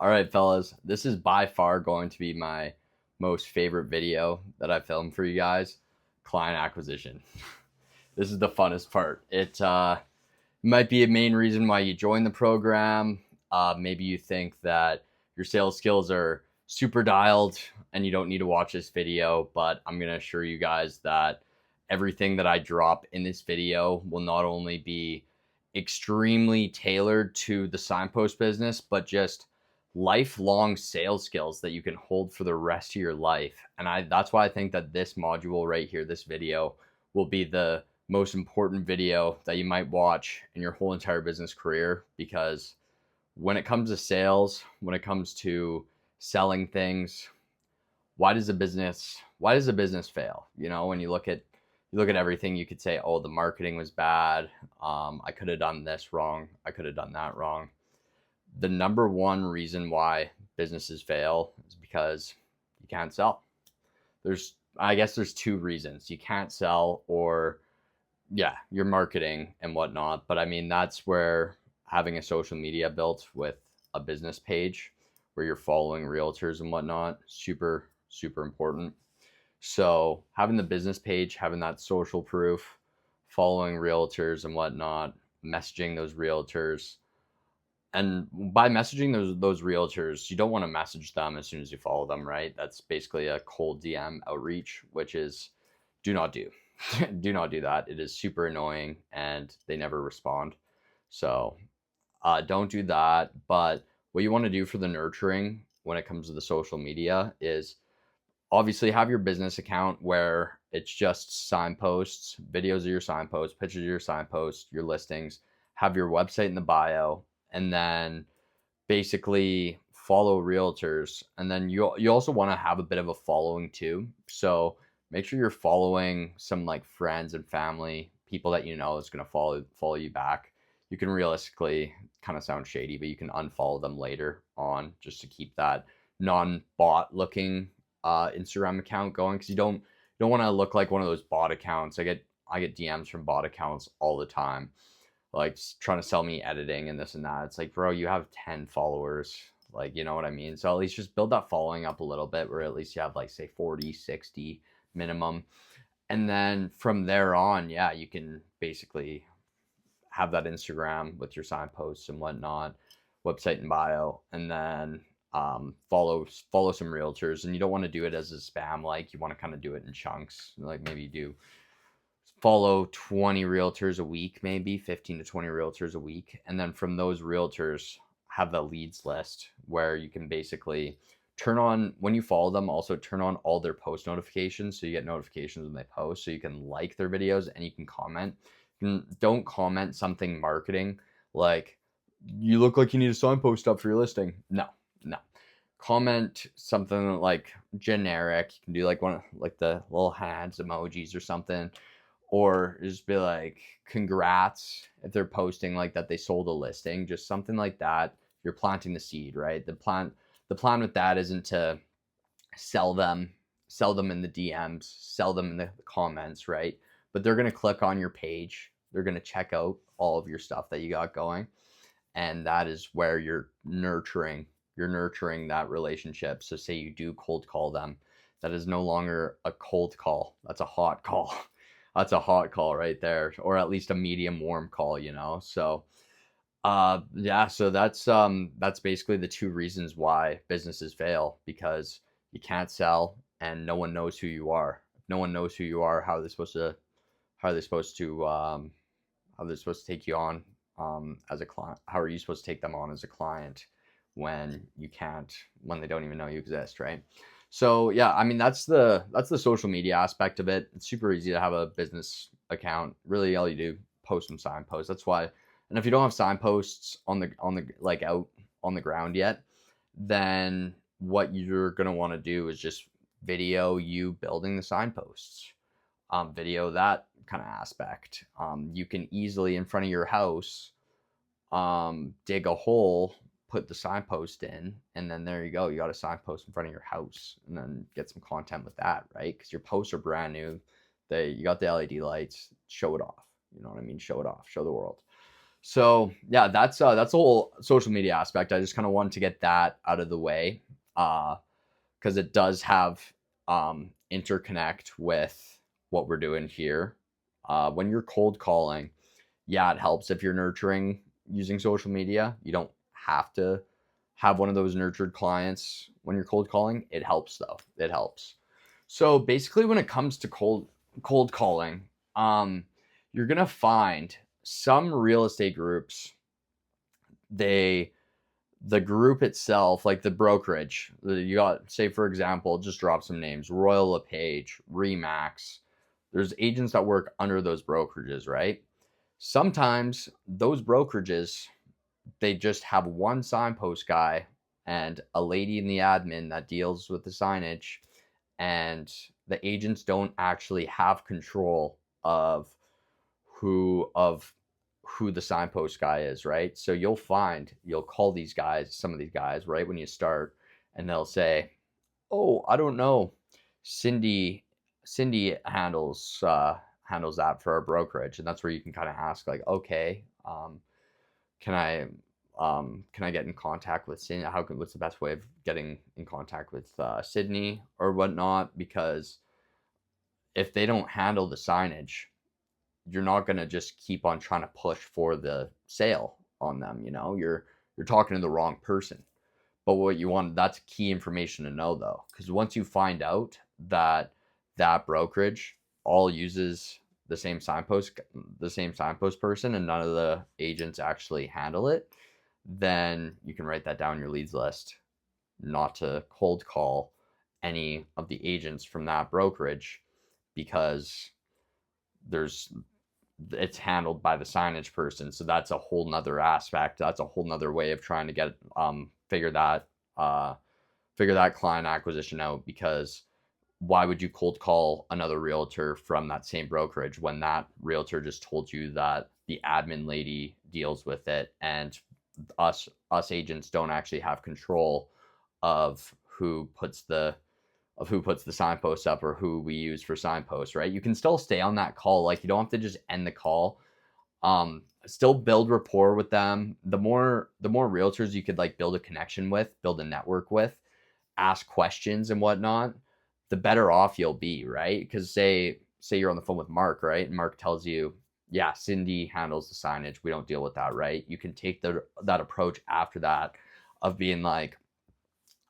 All right, fellas, this is by far going to be my most favorite video that I filmed for you guys. Client acquisition. This is the funnest part. It might be a main reason why you join the program. Maybe you think that your sales skills are super dialed and you don't need to watch this video, but I'm going to assure you guys that everything that I drop in this video will not only be extremely tailored to the signpost business, but just lifelong sales skills that you can hold for the rest of your life. And that's why I think that this module right here, this video, will be the most important video that you might watch in your whole entire business career. Because when it comes to sales, when it comes to selling things, why does a business fail? When you look at everything, you could say, oh, the marketing was bad. I could have done this wrong. I could have done that wrong. The number one reason why businesses fail is because you can't sell. I guess there's two reasons. You can't sell, or yeah, your marketing and whatnot. But I mean, that's where having a social media built with a business page where you're following realtors and whatnot, super, super important. So having the business page, having that social proof, following realtors and whatnot, messaging those realtors. And by messaging those realtors, you don't want to message them as soon as you follow them, right? That's basically a cold DM outreach, which is do not do. Do not do that. It is super annoying and they never respond. So don't do that. But what you want to do for the nurturing when it comes to the social media is obviously have your business account where it's just signposts, videos of your signposts, pictures of your signposts, your listings, have your website in the bio, and then basically follow realtors. And then you also want to have a bit of a following too. So make sure you're following some like friends and family, people that you know is going to follow you back. You can realistically kind of sound shady, but you can unfollow them later on just to keep that non-bot looking Instagram account going, because you don't want to look like one of those bot accounts. I get DMs from bot accounts all the time, like trying to sell me editing and this and that. It's like, bro, you have 10 followers. Like, you know what I mean? So at least just build that following up a little bit, where at least you have like, say, 40, 60 minimum. And then from there on, yeah, you can basically have that Instagram with your signposts and whatnot, website and bio, and then follow some realtors. And you don't want to do it as a spam. Like, you want to kind of do it in chunks. Like, maybe you do follow 20 realtors a week, maybe 15 to 20 realtors a week. And then from those realtors, have the leads list where you can basically turn on, when you follow them, also turn on all their post notifications. So you get notifications when they post, so you can like their videos and you can comment. Don't comment something marketing like, you look like you need a signpost up for your listing. No, no. Comment something like generic. You can do like one of like the little hands emojis or something, or just be like, congrats if they're posting like that they sold a listing, just something like that. You're planting the seed, right? The plan with that isn't to sell them in the DMs, sell them in the comments, right? But they're going to click on your page, they're going to check out all of your stuff that you got going, and that is where you're nurturing that relationship. So say you do cold call them, that is no longer a cold call, that's a hot call. That's a hot call right there, or at least a medium warm call. So yeah, so that's basically the two reasons why businesses fail, because you can't sell and no one knows who you are. If no one knows who you are, how are they supposed to take you on as a client? How are you supposed to take them on as a client when they don't even know you exist, right? So yeah, I mean, that's the social media aspect of it. It's super easy to have a business account. Really, all you do, post some signposts. That's why. And if you don't have signposts on the like out on the ground yet, then what you're gonna want to do is just video you building the signposts. Video that kind of aspect. You can easily, in front of your house, dig a hole, put the signpost in, and then there you go. You got a signpost in front of your house, and then get some content with that, right? Because your posts are brand new. You got the LED lights. Show it off. You know what I mean? Show it off. Show the world. So yeah, that's the whole social media aspect. I just kind of wanted to get that out of the way, because it does have interconnect with what we're doing here. When you're cold calling, yeah, it helps if you're nurturing using social media. You don't have to have one of those nurtured clients when you're cold calling. It helps though. It helps. So basically, when it comes to cold calling, um, you're gonna find some real estate groups, they the group itself, like the brokerage, you got, say for example, just drop some names: Royal LePage, Remax. There's agents that work under those brokerages, right? Sometimes those brokerages, they just have one signpost guy and a lady in the admin that deals with the signage, and the agents don't actually have control who of who the signpost guy is, right? So you'll call these guys, some of these guys, right when you start, and they'll say, "Oh, I don't know, Cindy, Cindy handles that for our brokerage," and that's where you can kind of ask, like, "Okay, can I can I get in contact with Sydney? What's the best way of getting in contact with Sydney or whatnot?" Because if they don't handle the signage, you're not going to just keep on trying to push for the sale on them. You're talking to the wrong person. But what you want, that's key information to know though, because once you find out that that brokerage all uses the same signpost person, and none of the agents actually handle it, then you can write that down your leads list, not to cold call any of the agents from that brokerage, because there's it's handled by the signage person. So that's a whole nother aspect. That's a whole nother way of trying to get uh figure that client acquisition out, because why would you cold call another realtor from that same brokerage when that realtor just told you that the admin lady deals with it, and us agents don't actually have control of who puts the signposts up or who we use for signposts, right? You can still stay on that call. Like, you don't have to just end the call. Still build rapport with them. The more realtors you could like build a connection with, build a network with, ask questions and whatnot, the better off you'll be, right? Because say you're on the phone with Mark, right? And Mark tells you, yeah, Cindy handles the signage. We don't deal with that, right? You can take that approach after that of being like,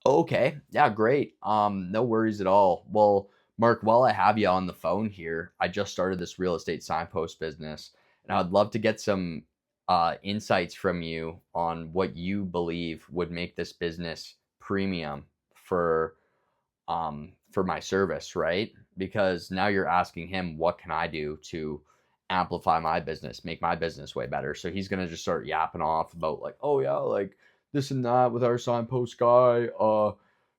okay, yeah, great. No worries at all. Well, Mark, while I have you on the phone here, I just started this real estate signpost business, and I'd love to get some insights from you on what you believe would make this business premium for my service, right? Because now you're asking him, what can I do to amplify my business, make my business way better? So he's gonna just start yapping off about like, oh yeah, like this and that with our signpost guy.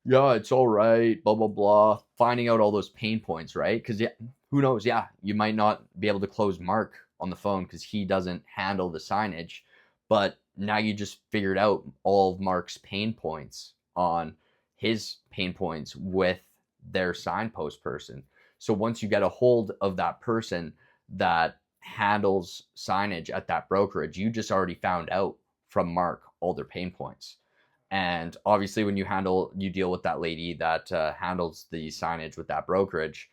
Yeah, it's all right, blah blah blah. Finding out all those pain points, right? Because yeah, who knows? Yeah, you might not be able to close Mark on the phone because he doesn't handle the signage, but now you just figured out all of Mark's pain points on his pain points with their signpost person. So once you get a hold of that person that handles signage at that brokerage, you just already found out from Mark all their pain points. And obviously, when you deal with that lady that handles the signage with that brokerage,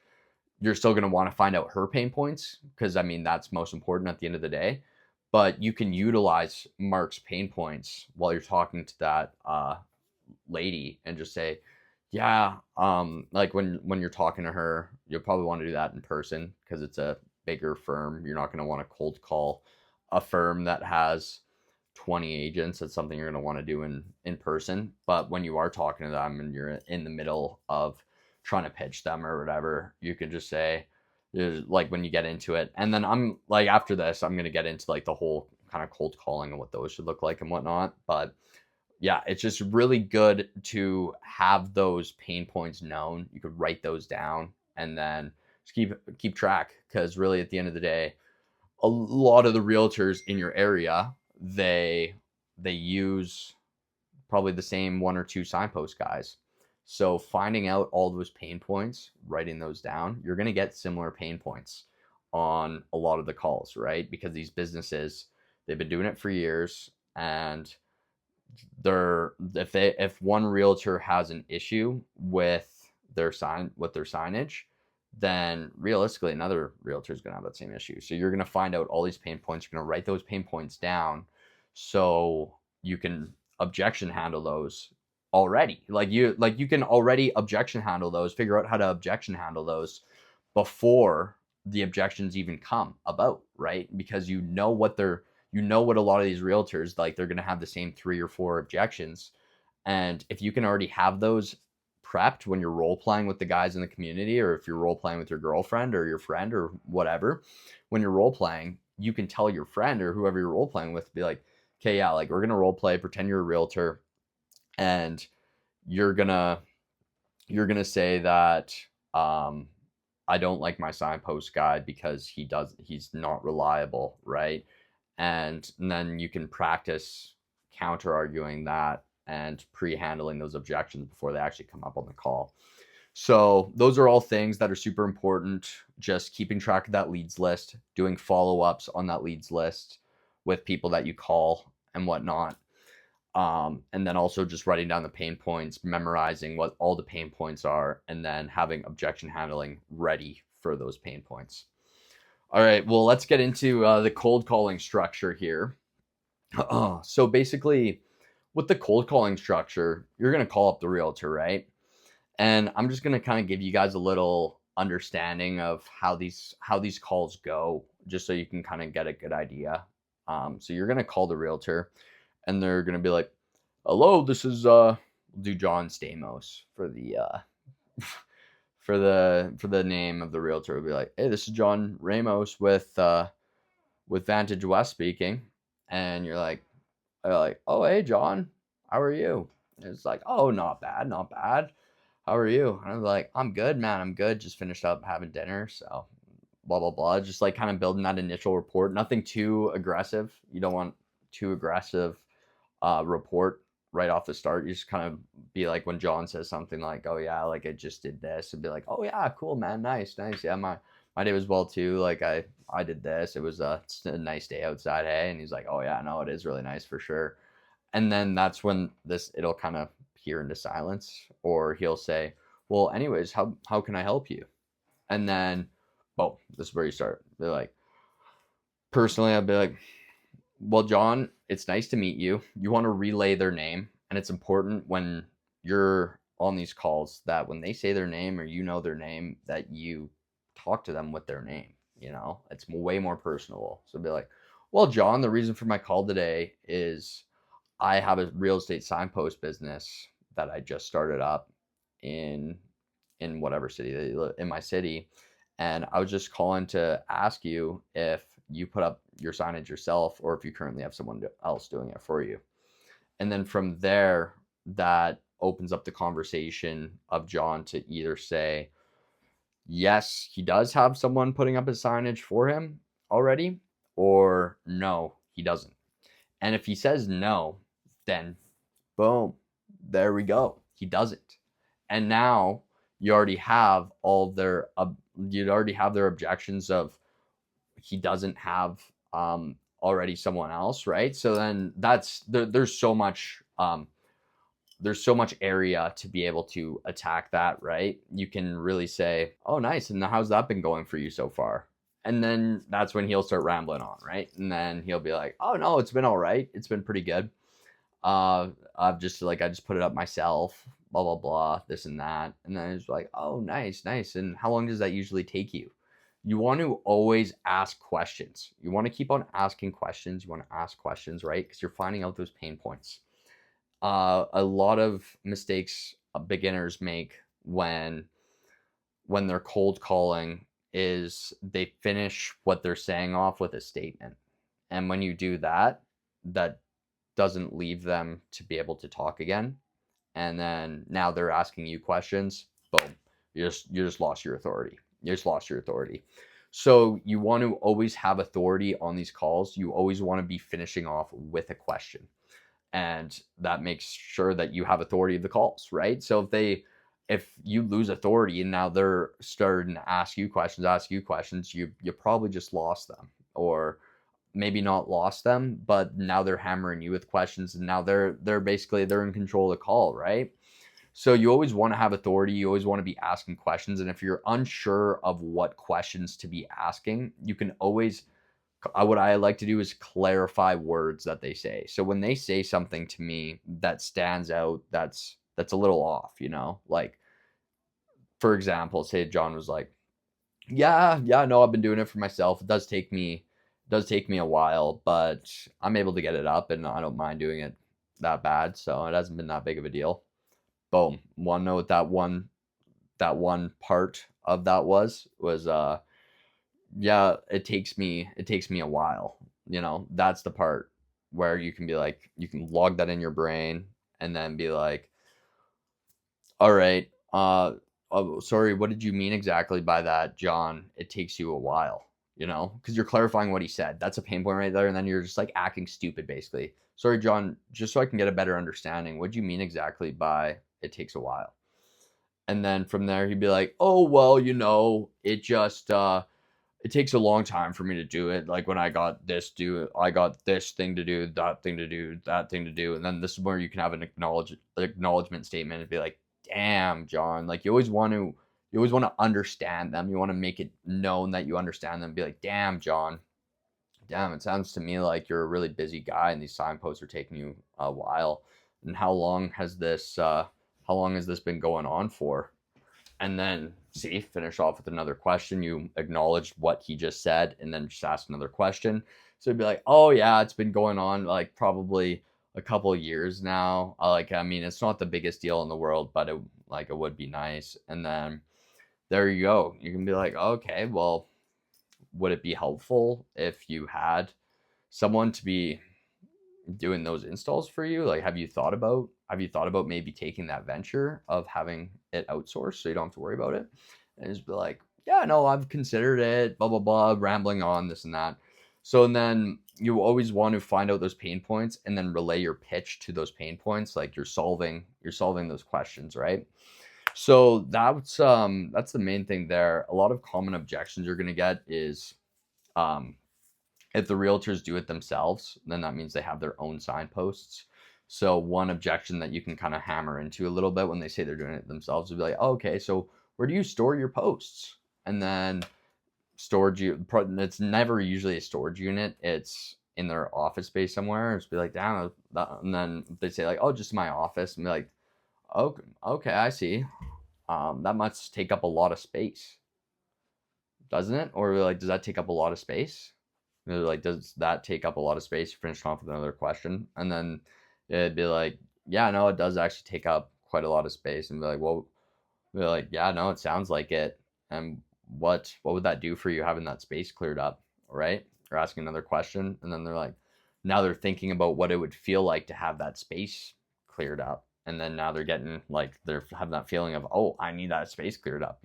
you're still going to want to find out her pain points, because I mean that's most important at the end of the day. But you can utilize Mark's pain points while you're talking to that lady, and just say, yeah, like when you're talking to her, you'll probably want to do that in person because it's a bigger firm. You're not going to want to cold call a firm that has 20 agents. That's something you're going to want to do in person. But when you are talking to them and you're in the middle of trying to pitch them or whatever, you can just say, like, when you get into it. And then I'm like, after this, I'm going to get into like the whole kind of cold calling and what those should look like and whatnot. But yeah, it's just really good to have those pain points known. You could write those down and then just keep track, because really at the end of the day, a lot of the realtors in your area, they use probably the same one or two signpost guys. So finding out all those pain points, writing those down, you're going to get similar pain points on a lot of the calls, right? Because these businesses, They've been doing it for years, and if one realtor has an issue with their signage, then realistically another realtor is going to have that same issue. So you're going to find out all these pain points. You're going to write those pain points down so you can objection handle those already. You can already objection handle those, figure out how to objection handle those before the objections even come about, right? Because you know what a lot of these realtors, like, they're going to have the same 3 or 4 objections. And if you can already have those prepped when you're role playing with the guys in the community, or if you're role playing with your girlfriend or your friend or whatever, when you're role playing, you can tell your friend or whoever you're role playing with, be like, okay, yeah, like, we're going to role play, pretend you're a realtor, and you're going to say that, um, I don't like my signpost guy because he's not reliable, right? And then you can practice counter arguing that and pre-handling those objections before they actually come up on the call. So those are all things that are super important. Just keeping track of that leads list, doing follow-ups on that leads list with people that you call and whatnot. And then also just writing down the pain points, memorizing what all the pain points are, and then having objection handling ready for those pain points. All right, well, let's get into the cold calling structure here. So basically, with the cold calling structure, you're going to call up the realtor, right? And I'm just going to kind of give you guys a little understanding of how these calls go, just so you can kind of get a good idea. So you're going to call the realtor, and they're going to be like, "Hello, this is do John Stamos for the for the name of the realtor." It'll be like, "Hey, this is John Ramos with Vantage West speaking." And they're like, "Oh, hey, John, how are you?" And it's like, "Oh, not bad, not bad. How are you?" And I'm like, "I'm good, man. I'm good. Just finished up having dinner." So blah, blah, blah. Just like kind of building that initial report. Nothing too aggressive. You don't want too aggressive report right off the start. You just kind of be like, when John says something like, "Oh yeah, like, I just did this," and be like, "Oh yeah, cool, man. Nice, nice. Yeah, my day was well too. Like, I did this. It was it's a nice day outside, hey?" And he's like, "Oh yeah, no, it is really nice for sure." And then that's when it'll kind of peer into silence, or he'll say, "Well, anyways, how can I help you?" And then, boom, this is where you start. They're like, personally, I'd be like, "Well, John, it's nice to meet you." You want to relay their name, and it's important when you're on these calls that when they say their name, or you know their name, that you talk to them with their name. It's way more personal. So be like, "Well, John, the reason for my call today is I have a real estate signpost business that I just started up in whatever city that you live in, my city, and I was just calling to ask you if you put up your signage yourself, or if you currently have someone else doing it for you." And then from there, that opens up the conversation of John to either say, yes, he does have someone putting up his signage for him already, or no, he doesn't. And if he says no, then boom, there we go. He doesn't. And now you already have you'd already have their objections of, he doesn't have already someone else, right? So then there's so much area to be able to attack that, right? You can really say, "Oh, nice, and how's that been going for you so far?" And then that's when he'll start rambling on, right? And then he'll be like, "Oh no, it's been all right. It's been pretty good. I just put it up myself, blah blah blah, this and that." And then it's like, "Oh, nice, nice. And how long does that usually take you?" You want to always ask questions. You want to keep on asking questions. You want to ask questions, right? Because you're finding out those pain points. A lot of mistakes beginners make when they're cold calling is they finish what they're saying off with a statement. And when you do that, that doesn't leave them to be able to talk again. And then now they're asking you questions. Boom. You just lost your authority. You just lost your authority. So you want to always have authority on these calls. You always want to be finishing off with a question. And that makes sure that you have authority of the calls, right? So if you lose authority and now they're starting to ask you questions, you probably just lost them. Or maybe not lost them, but now they're hammering you with questions, and now they're basically they're in control of the call, right? So you always want to have authority. You always want to be asking questions. And if you're unsure of what questions to be asking, you can always, what I like to do is clarify words that they say. So when they say something to me that stands out, that's a little off, like, for example, say John was like, yeah, no, I've been doing it for myself. It does take me a while, but I'm able to get it up and I don't mind doing it that bad. So it hasn't been that big of a deal. Boom. Want to know what that one part of that was yeah, it takes me a while. That's the part where you can be like, you can log that in your brain and then be like, all right, oh, sorry, what did you mean exactly by that, John? It takes you a while, because you're clarifying what he said. That's a pain point right there, and then you're just like acting stupid, basically. Sorry, John, just so I can get a better understanding, what do you mean exactly by it takes a while? And then from there, he'd be like, oh, well, it takes a long time for me to do it. Like when I got this thing to do, that thing to do, that thing to do. And then this is where you can have an acknowledgement statement and be like, damn, John, like you always want to understand them. You want to make it known that you understand them. Be like, damn, John, damn, it sounds to me like you're a really busy guy and these signposts are taking you a while. And how long has this been going on for? And then finish off with another question. You acknowledged what he just said and then just ask another question. So it'd be like, oh yeah, it's been going on like probably a couple of years now. I mean, it's not the biggest deal in the world, but it would be nice. And then there you go. You can be like, okay, well, would it be helpful if you had someone to be doing those installs for you? Like, have you thought about maybe taking that venture of having it outsourced so you don't have to worry about it? And just be like, yeah, no, I've considered it, blah blah blah, rambling on this and that. So and then you always want to find out those pain points and then relay your pitch to those pain points, like you're solving those questions, right? So that's the main thing there. A lot of common objections you're going to get is um if the realtors do it themselves, then that means they have their own signposts. So one objection that you can kind of hammer into a little bit when they say they're doing it themselves would be like, oh, okay, so where do you store your posts? And then it's never usually a storage unit. It's in their office space somewhere. It's be like, damn, and then they say like, oh, just my office, and be like, okay, okay, I see. That must take up a lot of space, doesn't it? Or like, does that take up a lot of space? They're like, does that take up a lot of space? Finish off with another question. And then it'd be like, yeah, no, it does actually take up quite a lot of space. And be like, well, they're like, yeah, no, it sounds like it. And what would that do for you having that space cleared up, right? Or asking another question. And then they're like, now they're thinking about what it would feel like to have that space cleared up. And then now they're getting like, they're having that feeling of, oh, I need that space cleared up.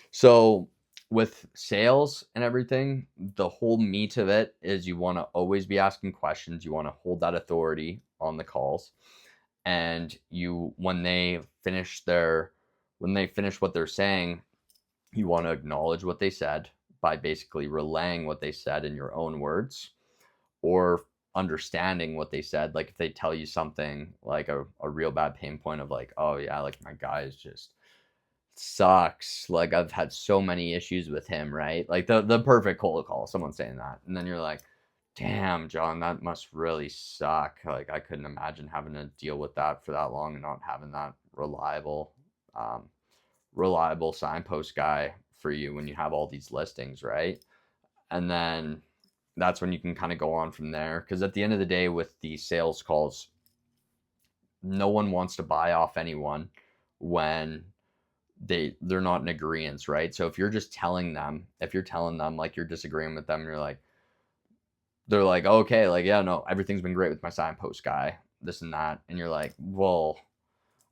So with sales and everything, the whole meat of it is you want to always be asking questions. You want to hold that authority on the calls. And when they finish what they're saying, you want to acknowledge what they said by basically relaying what they said in your own words or understanding what they said. Like if they tell you something like a real bad pain point of like, oh yeah, like my guy is just sucks. Like I've had so many issues with him, right? Like the perfect cold call, someone saying that. And then you're like, damn, John, that must really suck. Like I couldn't imagine having to deal with that for that long and not having that um, reliable signpost guy for you when you have all these listings, right? And then that's when you can kind of go on from there. Because at the end of the day, with these sales calls, no one wants to buy off anyone when they're not in agreement, right? So if you're telling them like you're disagreeing with them, you're like, they're like, okay, like yeah, no, everything's been great with my signpost guy, this and that, and you're like, well,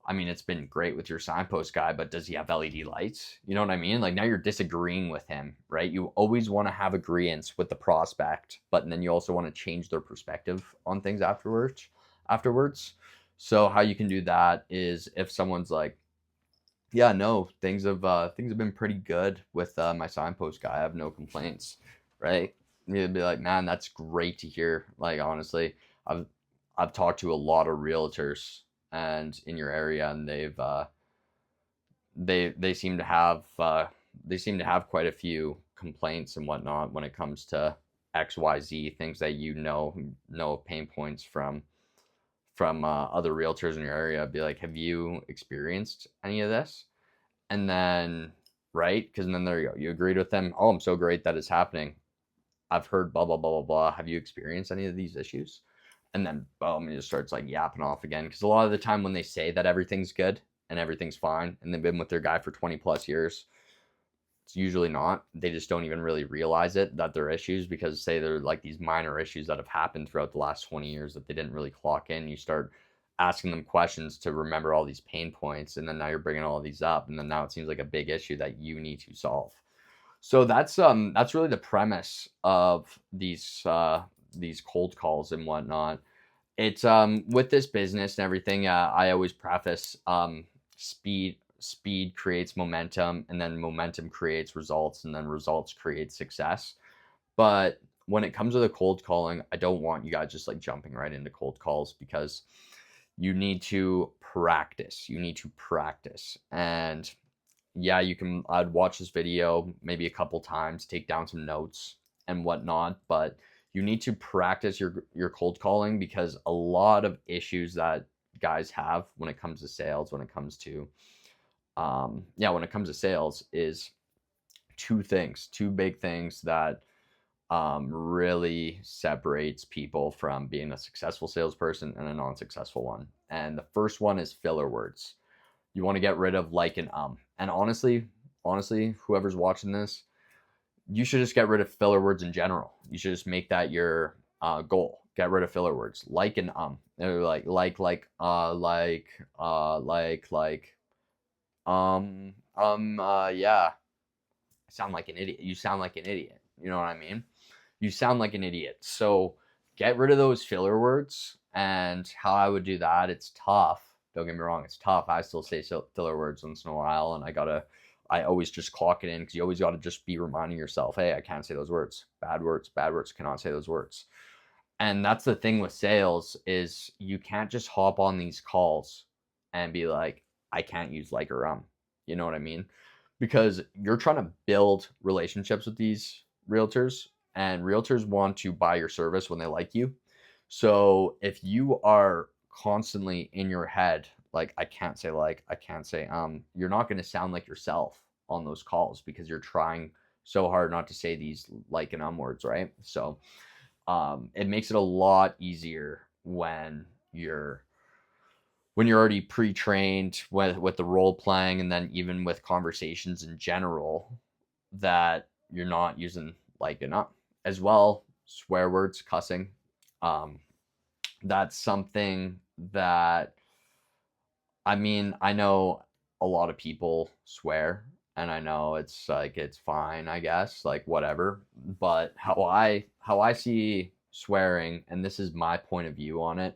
I mean, it's been great with your signpost guy, but does he have LED lights? You know what I mean? Like now you're disagreeing with him, right? You always want to have agreements with the prospect, but then you also want to change their perspective on things afterwards. So how you can do that is if someone's like, yeah, no, things have been pretty good with my signpost guy. I have no complaints, right? You'd be like, man, that's great to hear. Like, honestly, I've I've talked to a lot of realtors and in your area, and they seem to have quite a few complaints and whatnot when it comes to XYZ things that know pain points from other realtors in your area. Be like, have you experienced any of this? And then, right, because then there you go, you agreed with them. Oh, I'm so great that it's happening. I've heard blah blah blah blah blah. Have you experienced any of these issues? And then boom, he just starts like yapping off again. Because a lot of the time when they say that everything's good and everything's fine, and they've been with their guy for 20 plus years, it's usually not. They just don't even really realize it that they're issues, because say they're like these minor issues that have happened throughout the last 20 years that they didn't really clock in. You start asking them questions to remember all these pain points, and then now you're bringing all of these up, and then now it seems like a big issue that you need to solve. So that's really the premise of these cold calls and whatnot. It's with this business and everything. I always preface speed creates momentum, and then momentum creates results, and then results create success. But when it comes to the cold calling, I don't want you guys just like jumping right into cold calls, because you need to practice. You need to practice. And yeah, I'd watch this video maybe a couple times, take down some notes and whatnot, but you need to practice your cold calling, because a lot of issues that guys have when it comes to sales, when it comes to sales, is two big things that really separates people from being a successful salesperson and a non-successful one. And the first one is filler words. You want to get rid of like and. And honestly, whoever's watching this, you should just get rid of filler words in general. You should just make that your goal. Get rid of filler words like and They're yeah. Sound like an idiot. You sound like an idiot. You know what I mean? You sound like an idiot. So get rid of those filler words. And how I would do that, it's tough. Don't get me wrong, it's tough. I still say filler words once in a while, and I always just clock it in, because you always got to just be reminding yourself, hey, I can't say those words. Bad words, cannot say those words. And that's the thing with sales, is you can't just hop on these calls and be like, I can't use like or You know what I mean? Because you're trying to build relationships with these realtors, and realtors want to buy your service when they like you. So if you are constantly in your head, like, I can't say you're not going to sound like yourself on those calls, because you're trying so hard not to say these like and words, right? So it makes it a lot easier when you're already pre-trained with the role playing, and then even with conversations in general, that you're not using like enough as well. Swear words, cussing, um, that's something that, I mean, I know a lot of people swear, and I know it's like it's fine, I guess, like whatever. But how I see swearing, and this is my point of view on it,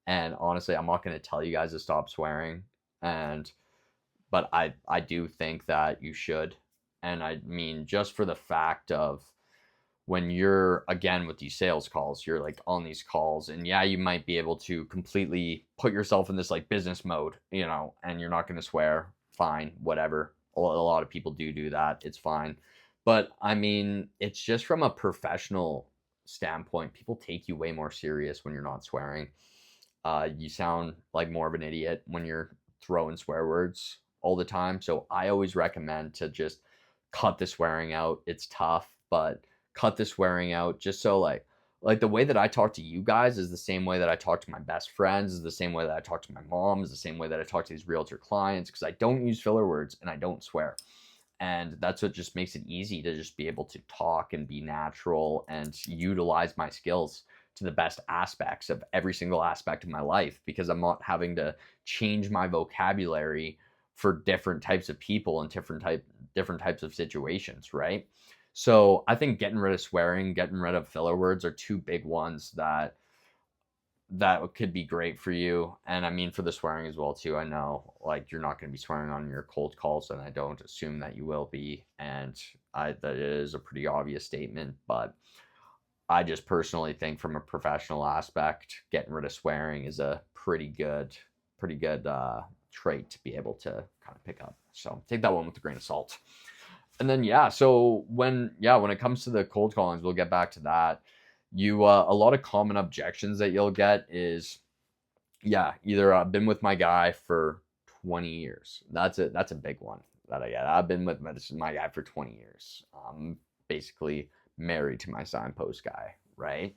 and honestly, I'm not going to tell you guys to stop swearing, and but I do think that you should. And I mean, just for the fact of, when you're again with these sales calls, you're like on these calls, and yeah, you might be able to completely put yourself in this like business mode, and you're not going to swear. Fine, whatever. A lot of people do that. It's fine. But I mean, it's just from a professional standpoint, people take you way more serious when you're not swearing. You sound like more of an idiot when you're throwing swear words all the time. So I always recommend to just cut the swearing out. It's tough, but cut the swearing out, just so like the way that I talk to you guys is the same way that I talk to my best friends, is the same way that I talk to my mom, is the same way that I talk to these realtor clients, because I don't use filler words and I don't swear. And that's what just makes it easy to just be able to talk and be natural and utilize my skills to the best aspects of every single aspect of my life, because I'm not having to change my vocabulary for different types of people and different types of situations, right? So I think getting rid of swearing, getting rid of filler words are two big ones that could be great for you. And I mean, for the swearing as well too. I know like you're not going to be swearing on your cold calls, and I don't assume that you will be. And that is a pretty obvious statement, but I just personally think from a professional aspect, getting rid of swearing is a pretty good trait to be able to kind of pick up. So take that one with a grain of salt. And then yeah, so when it comes to the cold callings, we'll get back to that. You a lot of common objections that you'll get is yeah, either I've been with my guy for 20 years. That's a big one that I get. I've been with my guy for 20 years. Basically married to my signpost guy, right?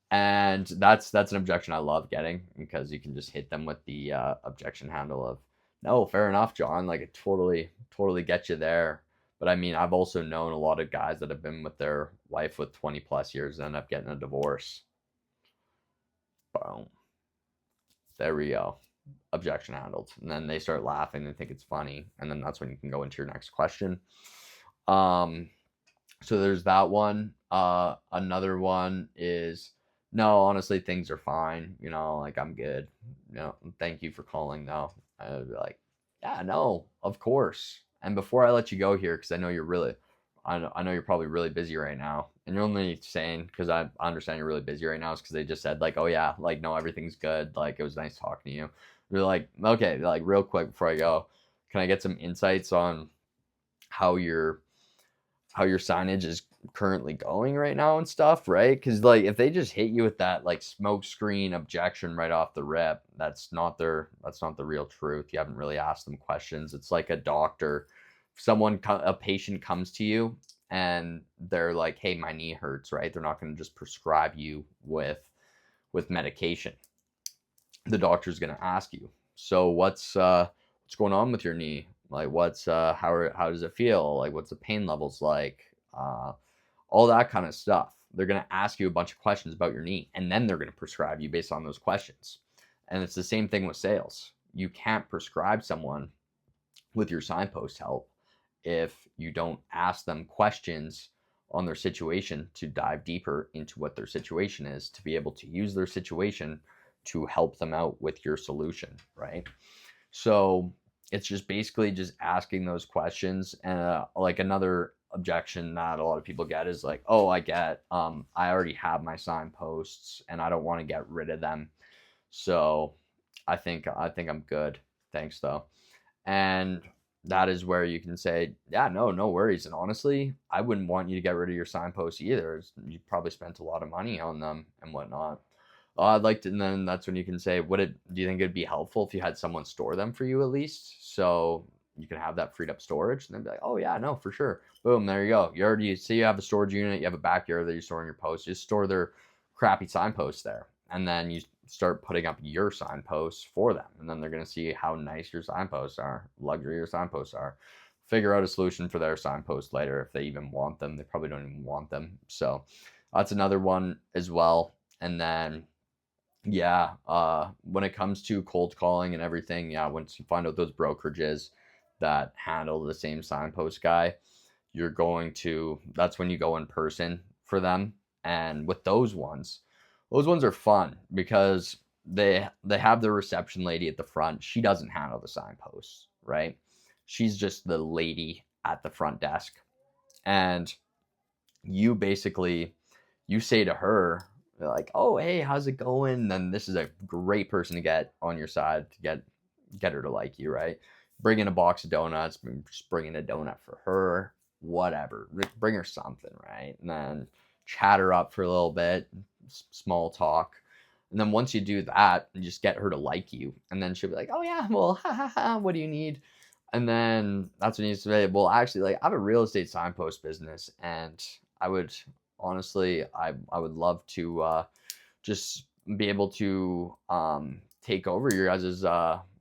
And that's an objection I love getting because you can just hit them with the objection handle of no, fair enough, John. Like it totally get you there. But I mean, I've also known a lot of guys that have been with their wife with 20 plus years and end up getting a divorce. Boom. There we go. Objection handled. And then they start laughing and think it's funny. And then that's when you can go into your next question. Um, so there's that one. Another one is no, honestly, things are fine. You know, like I'm good. You know, thank you for calling though. I'd be like, yeah, no, of course. And before I let you go here, because I know you're probably really busy right now, and you're only saying because I understand you're really busy right now is because they just said like, oh yeah, like no, everything's good. Like it was nice talking to you. You're like, okay, like real quick before I go, can I get some insights on how your how your signage is currently going right now and stuff, right? Because like if they just hit you with that like smoke screen objection right off the rip, that's not the real truth. You haven't really asked them questions. It's like a doctor, a patient comes to you and they're like, "Hey, my knee hurts," right? They're not going to just prescribe you with medication. The doctor's going to ask you, "So what's going on with your knee? Like how does it feel? Like what's the pain levels like?" All that kind of stuff. They're going to ask you a bunch of questions about your knee, and then they're going to prescribe you based on those questions. And it's the same thing with sales. You can't prescribe someone with your signpost help if you don't ask them questions on their situation to dive deeper into what their situation is, to be able to use their situation to help them out with your solution, right? So it's just basically just asking those questions. And like another objection that a lot of people get is like, oh, I already have my signposts and I don't want to get rid of them. So I think I'm good. Thanks though. And that is where you can say, yeah, no worries. And honestly, I wouldn't want you to get rid of your signposts either. You probably spent a lot of money on them and whatnot. I'd like to, and then that's when you can say, do you think it'd be helpful if you had someone store them for you at least? So you can have that freed up storage and then be like, oh yeah, no, for sure. Boom, there you go. You already see you have a storage unit, you have a backyard that you're storing your posts. Just store their crappy signposts there. And then you start putting up your signposts for them. And then they're going to see how nice your signposts are, luxury your signposts are. Figure out a solution for their signposts later if they even want them. They probably don't even want them. So that's another one as well. And then yeah, when it comes to cold calling and everything, yeah, once you find out those brokerages that handle the same signpost guy, that's when you go in person for them. And with those ones are fun because they have the reception lady at the front. She doesn't handle the signposts, right? She's just the lady at the front desk. And you basically you say to her like, oh hey, how's it going? Then this is a great person to get on your side to get her to like you, right? Bring in a box of donuts, just bring in a donut for her, whatever, bring her something, right? And then chat her up for a little bit, small talk. And then once you do that, you just get her to like you, and then she'll be like, oh yeah, well ha ha ha, what do you need? And then that's when you say, well, actually, like I have a real estate signpost business, and I would honestly, I would love to just be able to take over your guys'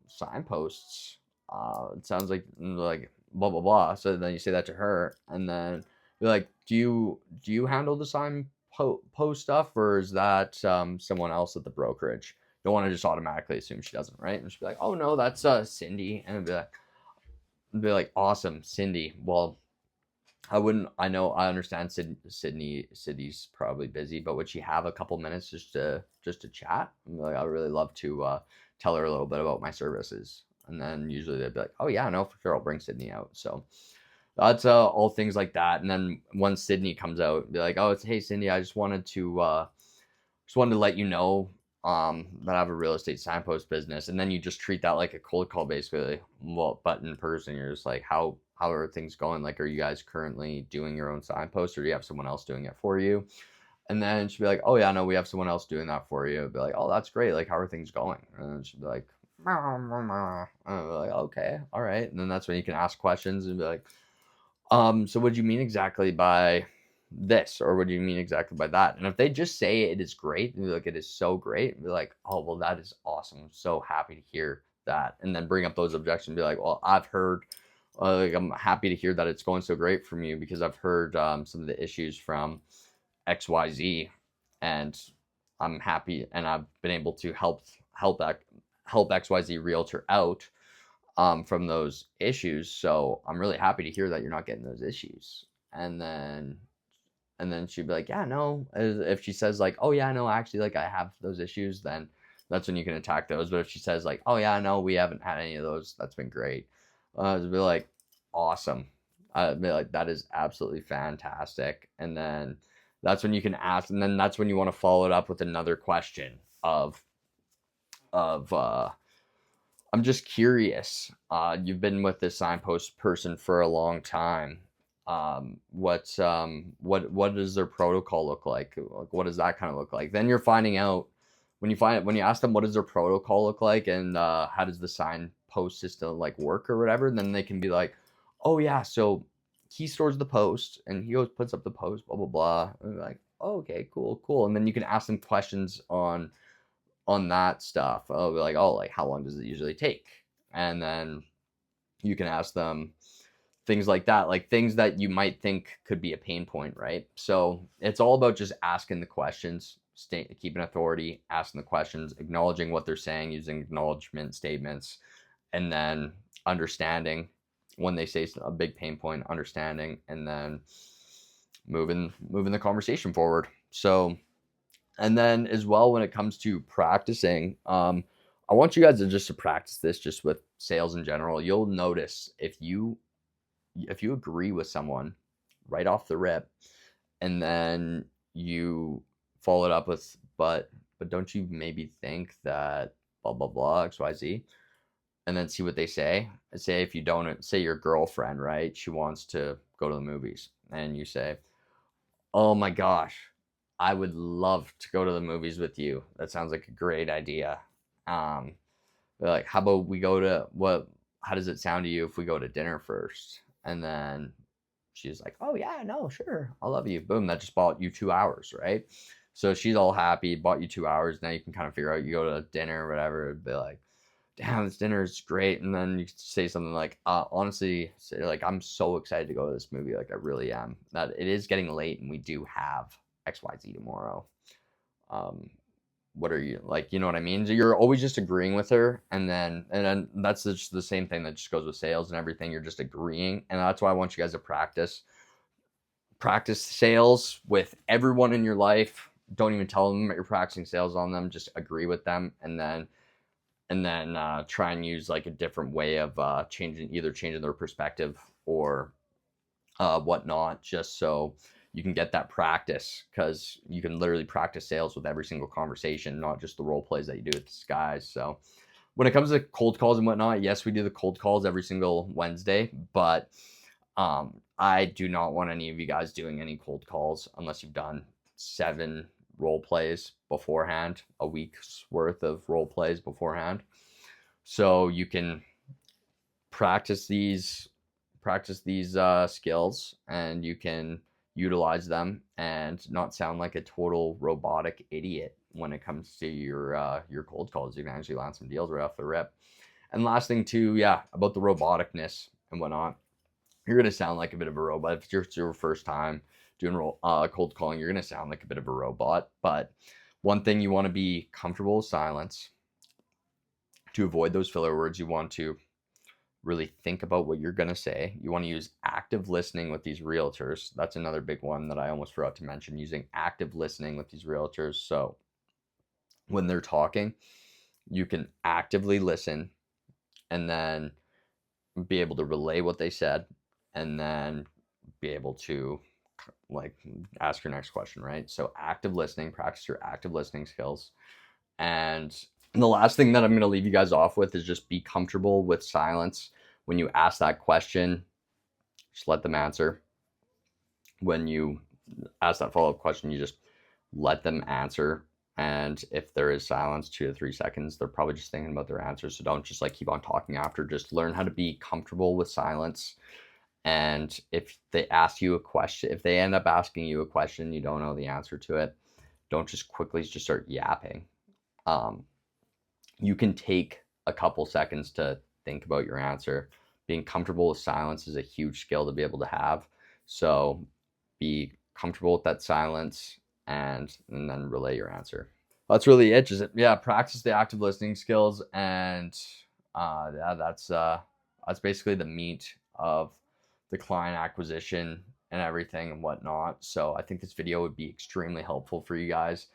signposts. It sounds like blah blah blah. So then you say that to her, and then you're like, do you handle the post stuff, or is that someone else at the brokerage? You don't want to just automatically assume she doesn't, right? And she'll be like, oh no, that's Cindy, and it'd be like, awesome, Cindy. Well, I wouldn't. I understand Sydney's probably busy, but would she have a couple minutes just to chat? Like, I would really love to tell her a little bit about my services, and then usually they'd be like, "Oh yeah, no, for sure, I'll bring Sydney out." So That's all things like that. And then when Sydney comes out, be like, oh, it's hey Cindy, I just wanted to let you know that I have a real estate signpost business. And then you just treat that like a cold call basically. Well, but in person, you're just like, how are things going? Like, are you guys currently doing your own signpost, or do you have someone else doing it for you? And then she'd be like, oh yeah, no, we have someone else doing that for you. I'd be like, oh, that's great. Like, how are things going? And then she'd be like, and I'd be like, okay, all right. And then that's when you can ask questions and be like, so what do you mean exactly by this? Or what do you mean exactly by that? And if they just say it is great, and be like, it is so great, and be like, oh, well, that is awesome. I'm so happy to hear that. And then bring up those objections and be like, well, I've heard, like, I'm happy to hear that it's going so great from you because I've heard some of the issues from XYZ, and I'm happy and I've been able to help XYZ realtor out from those issues. So I'm really happy to hear that you're not getting those issues. And then she'd be like, yeah, no. If she says like, oh yeah, no, actually, like I have those issues, then that's when you can attack those. But if she says like, oh yeah, no, we haven't had any of those, that's been great. It'd be like, awesome. I'd be like, that is absolutely fantastic. And then that's when you can ask, and then that's when you want to follow it up with another question of I'm just curious. You've been with this signpost person for a long time. What does their protocol look like? Like, what does that kind of look like? Then you're finding out when you ask them what does their protocol look like and how does the signpost system like work or whatever. Then they can be like, oh yeah, so he stores the post and he goes puts up the post, blah blah blah. And like, oh, okay, cool, cool. And then you can ask them questions on that stuff. Oh, like, oh, like how long does it usually take? And then you can ask them things like that, like things that you might think could be a pain point, right? So it's all about just asking the questions, keeping authority, asking the questions, acknowledging what they're saying using acknowledgement statements, and then understanding when they say a big pain point, understanding, and then moving the conversation forward. So and then as well, when it comes to practicing, I want you guys to just to practice this just with sales in general. You'll notice if you agree with someone right off the rip, and then you follow it up with but don't you maybe think that blah blah blah XYZ, and then see what they say. And say if you don't say your girlfriend, right? She wants to go to the movies, and you say, oh my gosh, I would love to go to the movies with you. That sounds like a great idea. Um, like, how about we go to what? How does it sound to you if we go to dinner first? And then she's like, oh yeah, no, sure, I love you. Boom, that just bought you 2 hours, right? So she's all happy, bought you 2 hours. Now you can kind of figure out you go to dinner or whatever. It'd be like, damn, this dinner is great. And then you say something like, honestly, say like, I'm so excited to go to this movie. Like, I really am. That it is getting late and we do have XYZ tomorrow. Um, what are you like? You know what I mean? So you're always just agreeing with her. And then that's just the same thing that just goes with sales and everything. You're just agreeing. And that's why I want you guys to practice sales with everyone in your life. Don't even tell them that you're practicing sales on them. Just agree with them. And then try and use like a different way of changing their perspective or whatnot, just so you can get that practice, because you can literally practice sales with every single conversation, not just the role plays that you do with these guys. So when it comes to cold calls and whatnot, yes, we do the cold calls every single Wednesday, but I do not want any of you guys doing any cold calls unless you've done 7 role plays beforehand, a week's worth of role plays beforehand. So you can practice these skills, and you can utilize them and not sound like a total robotic idiot when it comes to your cold calls. You can actually land some deals right off the rip. And last thing too, yeah, about the roboticness and whatnot, you're gonna sound like a bit of a robot if it's your first time doing cold calling. You're gonna sound like a bit of a robot, but one thing, you want to be comfortable with silence. To avoid those filler words, you want to really think about what you're going to say. You want to use active listening with these realtors. That's another big one that I almost forgot to mention, using active listening with these realtors. So when they're talking, you can actively listen and then be able to relay what they said, and then be able to like ask your next question, right? So active listening, practice your active listening skills. And the last thing that I'm going to leave you guys off with is just be comfortable with silence. When you ask that question, just let them answer. When you ask that follow-up question, you just let them answer. And if there is silence, 2 to 3 seconds, they're probably just thinking about their answer. So don't just like keep on talking after. Just learn how to be comfortable with silence. And if they ask you a question, if they end up asking you a question, you don't know the answer to it, don't just quickly just start yapping. You can take a couple seconds to think about your answer. Being comfortable with silence is a huge skill to be able to have. So be comfortable with that silence and then relay your answer. That's really it. Just practice the active listening skills, and that's basically the meat of the client acquisition and everything and whatnot. So I think this video would be extremely helpful for you guys.